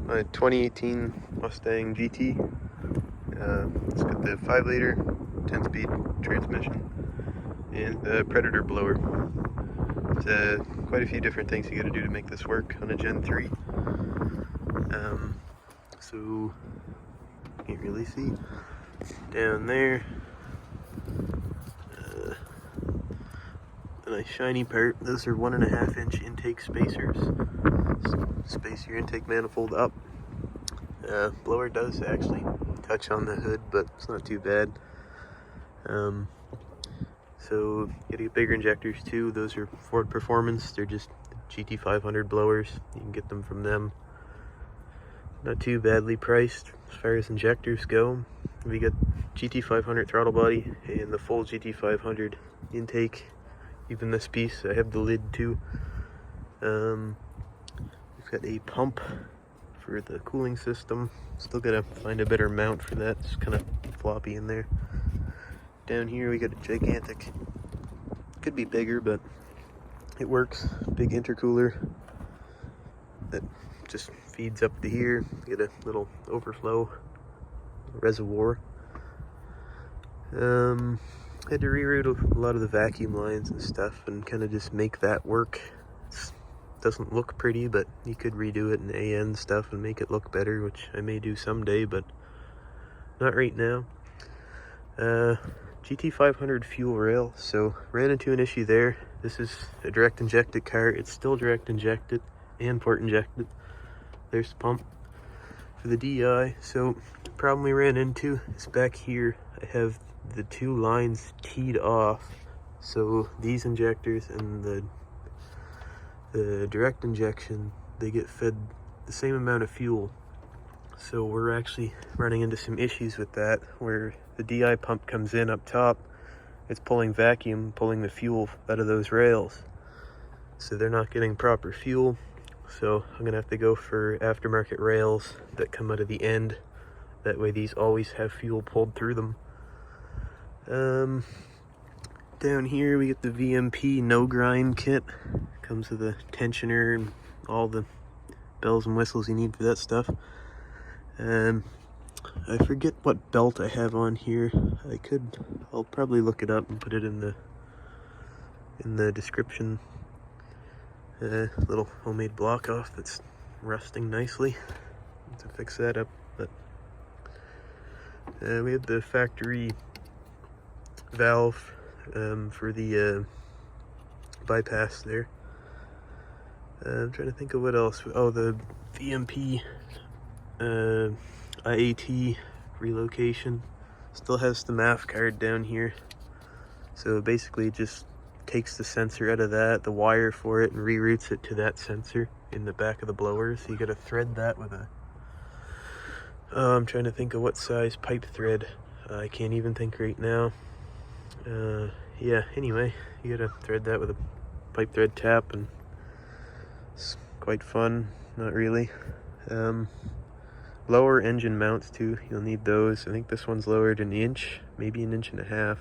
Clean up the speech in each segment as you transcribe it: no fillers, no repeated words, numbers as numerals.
my 2018 Mustang GT. It's got the 5-liter 10-speed transmission and the Predator blower. There's quite a few different things you got to do to make this work on a Gen 3. So can't really see down there. A nice shiny part. Those are 1.5-inch intake spacers. Space your intake manifold up. Blower does actually touch on the hood, but it's not too bad. So you gotta get bigger injectors too. Those are Ford Performance. They're just GT500 blowers. You can get them from them. Not too badly priced as far as injectors go. We got GT500 throttle body and the full GT500 intake. Even this piece, I have the lid too. We've got a pump for the cooling system. Still gotta find a better mount for that. It's kind of floppy in there. Down here we got a gigantic, could be bigger, but it works. Big intercooler that just feeds up to here. Get a little overflow reservoir. Had to reroute a lot of the vacuum lines and stuff and kind of just make that work. It doesn't look pretty, but you could redo it in AN stuff and make it look better, which I may do someday, but not right now. GT500 fuel rail, so ran into an issue there. This is a direct injected car. It's still direct injected and port injected. There's the pump for the DI. So the problem we ran into is back here. I have the two lines teed off, so these injectors and the direct injection, they get fed the same amount of fuel. So we're actually running into some issues with that, where the DI pump comes in up top, it's pulling vacuum, pulling the fuel out of those rails, so they're not getting proper fuel. So I'm gonna have to go for aftermarket rails that come out of the end. That way these always have fuel pulled through them. Down here we get the VMP no grind kit. Comes with a tensioner and all the bells and whistles you need for that stuff. I forget what belt I have on here. I'll probably look it up and put it in the description. Little homemade block off that's rusting nicely. Need to fix that up. But we had the factory valve for the bypass there. I'm trying to think of what else. Oh, the VMP IAT relocation still has the MAF card down here. So basically it just takes the sensor out of that, the wire for it, and reroutes it to that sensor in the back of the blower. So you gotta thread that with a I'm trying to think of what size pipe thread. I can't even think right now. Yeah, anyway, you gotta thread that with a pipe thread tap, and it's quite fun. Not really. Lower engine mounts too, you'll need those. I think this one's lowered an inch, maybe an inch and a half,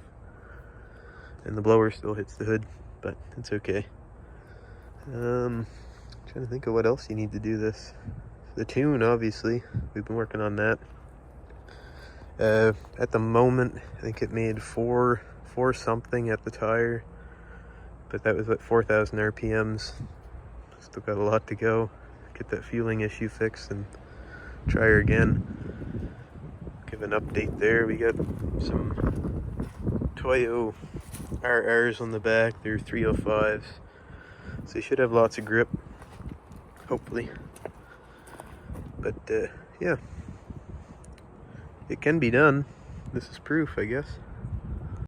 and the blower still hits the hood, but it's okay. Trying to think of what else you need to do this. The tune, obviously, we've been working on that. At the moment, I think it made four something at the tire, but that was at 4,000 RPMs. Still got a lot to go. Get that fueling issue fixed and try her again. Give an update there. We got some Toyo RRs on the back. They're 305s, so they should have lots of grip, hopefully. But yeah, it can be done. This is proof, I guess.